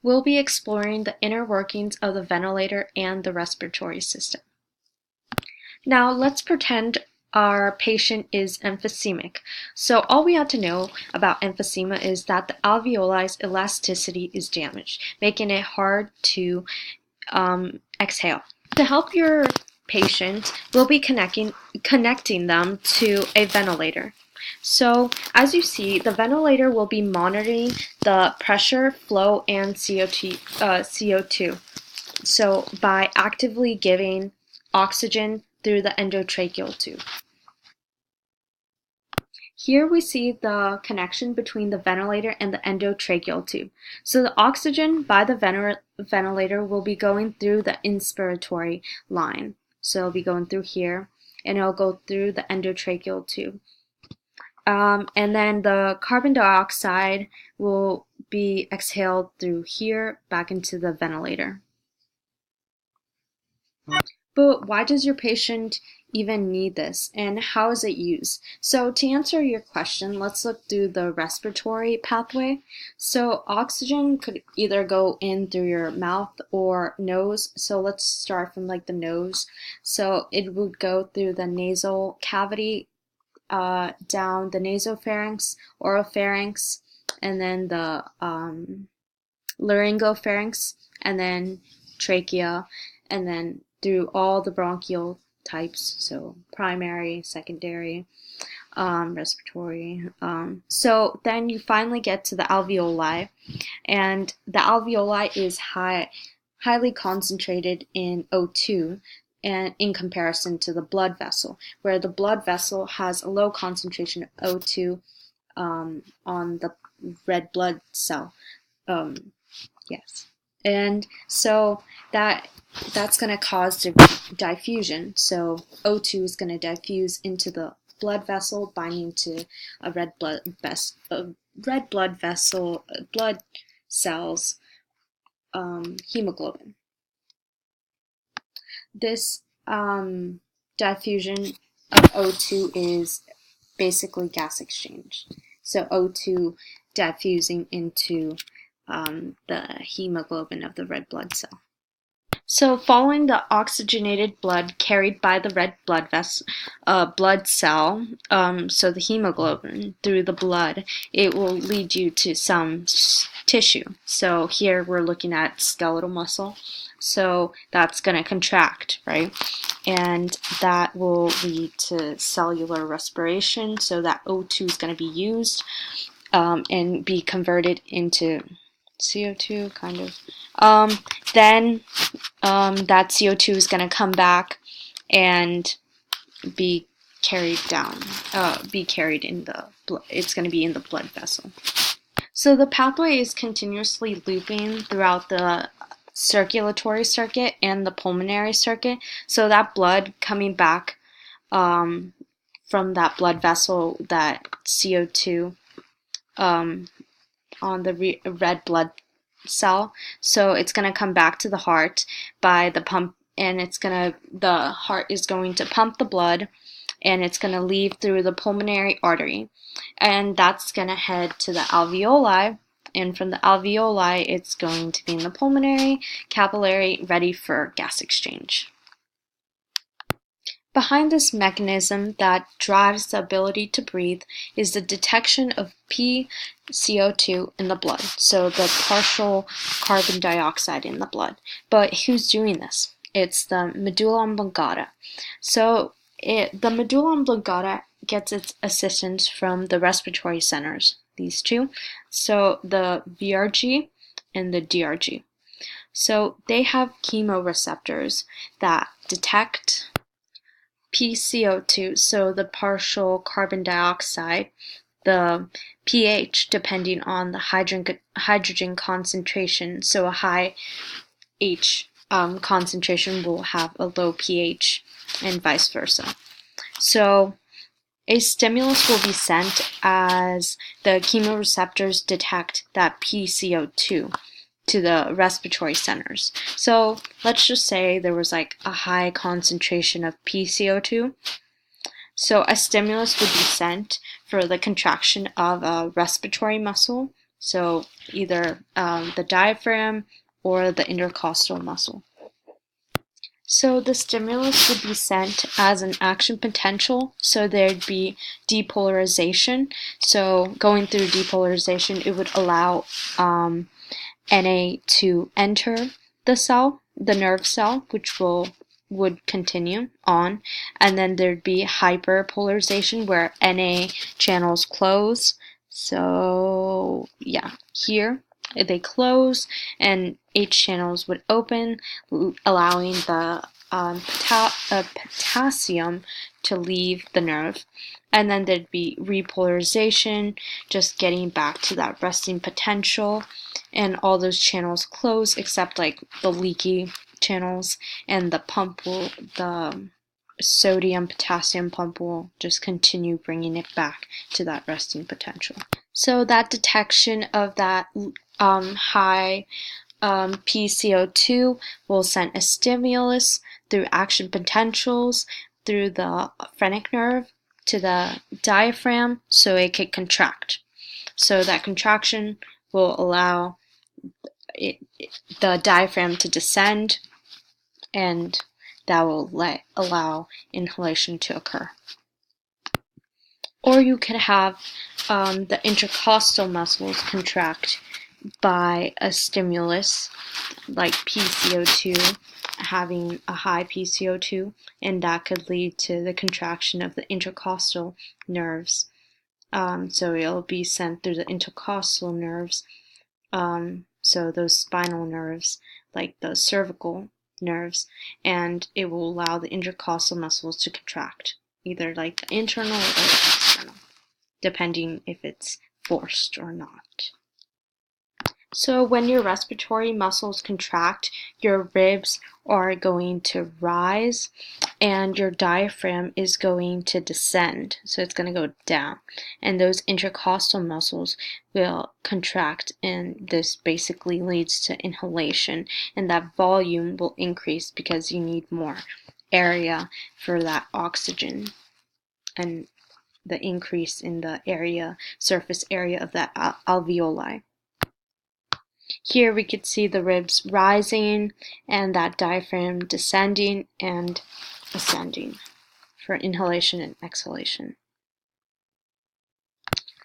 We'll be exploring the inner workings of the ventilator and the respiratory system. Now let's pretend our patient is emphysemic. So all we have to know about emphysema is that the alveoli's elasticity is damaged, making it hard to exhale. To help your patient, we'll be connecting them to a ventilator. So as you see, the ventilator will be monitoring the pressure, flow, and CO2. So by actively giving oxygen through the endotracheal tube. Here we see the connection between the ventilator and the endotracheal tube. So the oxygen by the ventilator will be going through the inspiratory line. So it'll be going through here, and it'll go through the endotracheal tube. And then the carbon dioxide will be exhaled through here back into the ventilator. But why does your patient even need this, and how is it used? So to answer your question, let's look through the respiratory pathway. So oxygen could either go in through your mouth or nose. So let's start from like the nose. So it would go through the nasal cavity, down the nasopharynx, oropharynx, and then the laryngopharynx, and then trachea, and then through all the bronchial types, so primary, secondary, respiratory. So then you finally get to the alveoli, and the alveoli is highly concentrated in O2, and in comparison to the blood vessel, where the blood vessel has a low concentration of O2 on the red blood cell. Yes. And so that's going to cause diffusion. So O2 is going to diffuse into the blood vessel, binding to a red blood cells, hemoglobin. This diffusion of O2 is basically gas exchange. So O2 diffusing into the hemoglobin of the red blood cell. So following the oxygenated blood carried by the red blood cell, so the hemoglobin through the blood, it will lead you to some tissue. So here we're looking at skeletal muscle. So that's going to contract, right? And that will lead to cellular respiration. So that O2 is going to be used and be converted into CO2, kind of. Then that CO2 is going to come back and be carried down, in the blood. It's going to be in the blood vessel. So the pathway is continuously looping throughout the circulatory circuit and the pulmonary circuit. So that blood coming back from that blood vessel, that CO2 on the red blood cell, so it's going to come back to the heart by the pump, and the heart is going to pump the blood, and it's going to leave through the pulmonary artery, and that's going to head to the alveoli, and from the alveoli it's going to be in the pulmonary capillary, ready for gas exchange. Behind this mechanism that drives the ability to breathe is the detection of pCO2 in the blood, so the partial carbon dioxide in the blood. But who's doing this? It's the medulla oblongata. So the medulla oblongata gets its assistance from the respiratory centers, these two, so the VRG and the DRG. So they have chemoreceptors that detect pCO2, so the partial carbon dioxide, the pH depending on the hydrogen concentration, so a high H concentration will have a low pH, and vice versa. So a stimulus will be sent as the chemoreceptors detect that pCO2 to the respiratory centers. So let's just say there was like a high concentration of pCO2. So a stimulus would be sent for the contraction of a respiratory muscle So either the diaphragm or the intercostal muscle. So the stimulus would be sent as an action potential, so there'd be depolarization. So going through depolarization, it would allow Na to enter the cell, the nerve cell, which would continue on, and then there'd be hyperpolarization where Na channels close. So yeah, here they close and H channels would open, allowing the potassium to leave the nerve. And then there'd be repolarization, just getting back to that resting potential, and all those channels close except like the leaky channels, and the sodium potassium pump will just continue bringing it back to that resting potential. So that detection of that high PCO2 will send a stimulus through action potentials through the phrenic nerve to the diaphragm so it can contract. So that contraction will allow the diaphragm to descend, and that will allow inhalation to occur. Or you could have the intercostal muscles contract by a stimulus like PCO2, having a high PCO2, and that could lead to the contraction of the intercostal nerves. So it'll be sent through the intercostal nerves, so those spinal nerves, like the cervical nerves, and it will allow the intercostal muscles to contract, either like the internal or the external, depending if it's forced or not. So when your respiratory muscles contract, your ribs are going to rise and your diaphragm is going to descend. So it's going to go down. And those intercostal muscles will contract, and this basically leads to inhalation, and that volume will increase because you need more area for that oxygen, and the increase in the surface area of that alveoli. Here we could see the ribs rising and that diaphragm descending and ascending for inhalation and exhalation.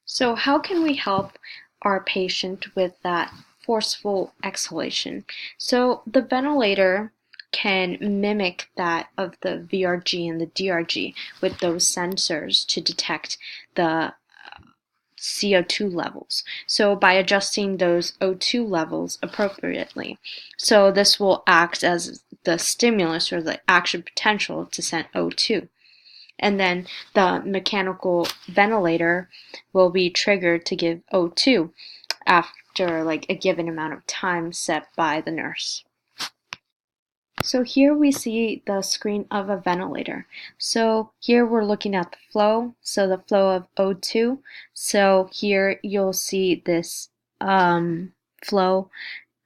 So how can we help our patient with that forceful exhalation? So the ventilator can mimic that of the VRG and the DRG with those sensors to detect the CO2 levels. So by adjusting those O2 levels appropriately. So this will act as the stimulus or the action potential to send O2. And then the mechanical ventilator will be triggered to give O2 after like a given amount of time set by the nurse. So here we see the screen of a ventilator. So here we're looking at the flow, so the flow of O2. So here you'll see this flow.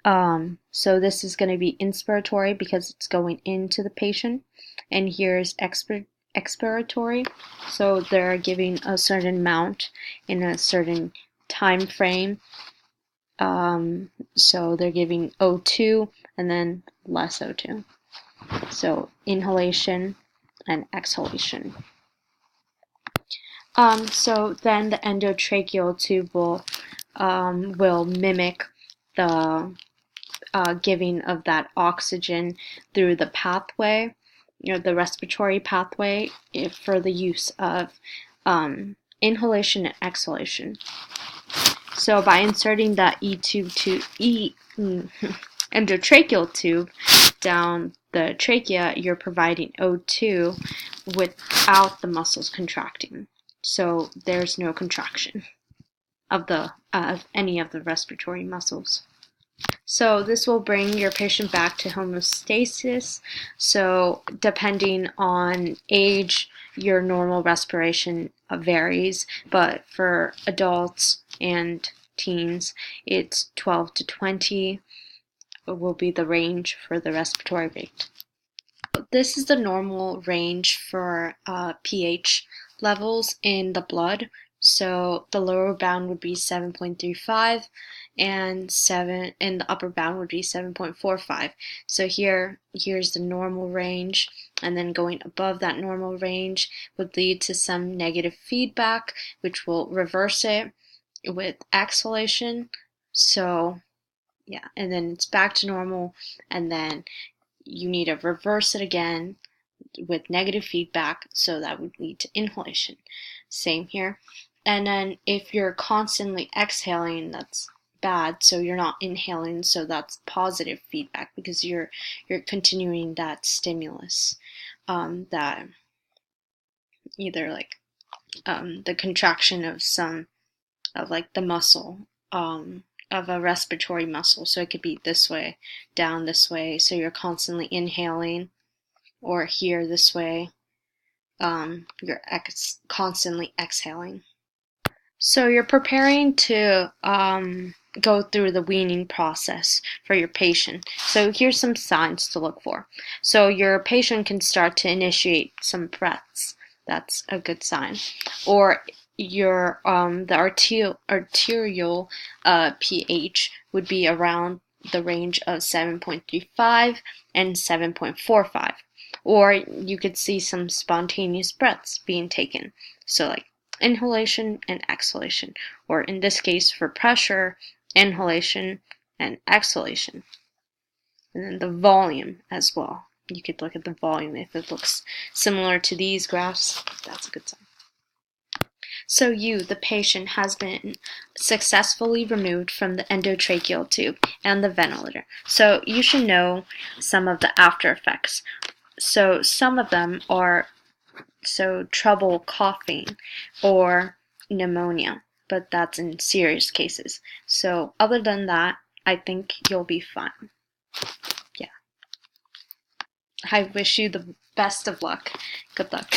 So this is going to be inspiratory because it's going into the patient, and here's expiratory. So they're giving a certain amount in a certain time frame. So they're giving O2 and then less O2. So inhalation and exhalation. So then the endotracheal tube will mimic the giving of that oxygen through the pathway, the respiratory pathway, for the use of inhalation and exhalation. So by inserting that endotracheal tube down the trachea, you're providing O2 without the muscles contracting. So there's no contraction of any of the respiratory muscles. So this will bring your patient back to homeostasis. So depending on age, your normal respiration varies, but for adults and teens, it's 12 to 20 will be the range for the respiratory rate. This is the normal range for pH levels in the blood. So the lower bound would be 7.35 and the upper bound would be 7.45. So here's the normal range, and then going above that normal range would lead to some negative feedback, which will reverse it with exhalation. So yeah, and then it's back to normal, and then you need to reverse it again with negative feedback, so that would lead to inhalation. Same here. And then if you're constantly exhaling, that's bad. So you're not inhaling, so that's positive feedback because you're continuing that stimulus, that either like the contraction of like the muscle, of a respiratory muscle. So it could be this way, down this way. So you're constantly inhaling, or here this way, you're constantly exhaling. So you're preparing to go through the weaning process for your patient. So here's some signs to look for. So your patient can start to initiate some breaths. That's a good sign. Or your the arterial pH would be around the range of 7.35 and 7.45. Or you could see some spontaneous breaths being taken. So like inhalation and exhalation, or in this case for pressure, inhalation and exhalation. And then the volume as well. You could look at the volume. If it looks similar to these graphs, that's a good sign. So you, the patient, has been successfully removed from the endotracheal tube and the ventilator. So you should know some of the after effects. So some of them are trouble coughing or pneumonia, but that's in serious cases. So other than that, I think you'll be fine. Yeah. I wish you the best of luck. Good luck.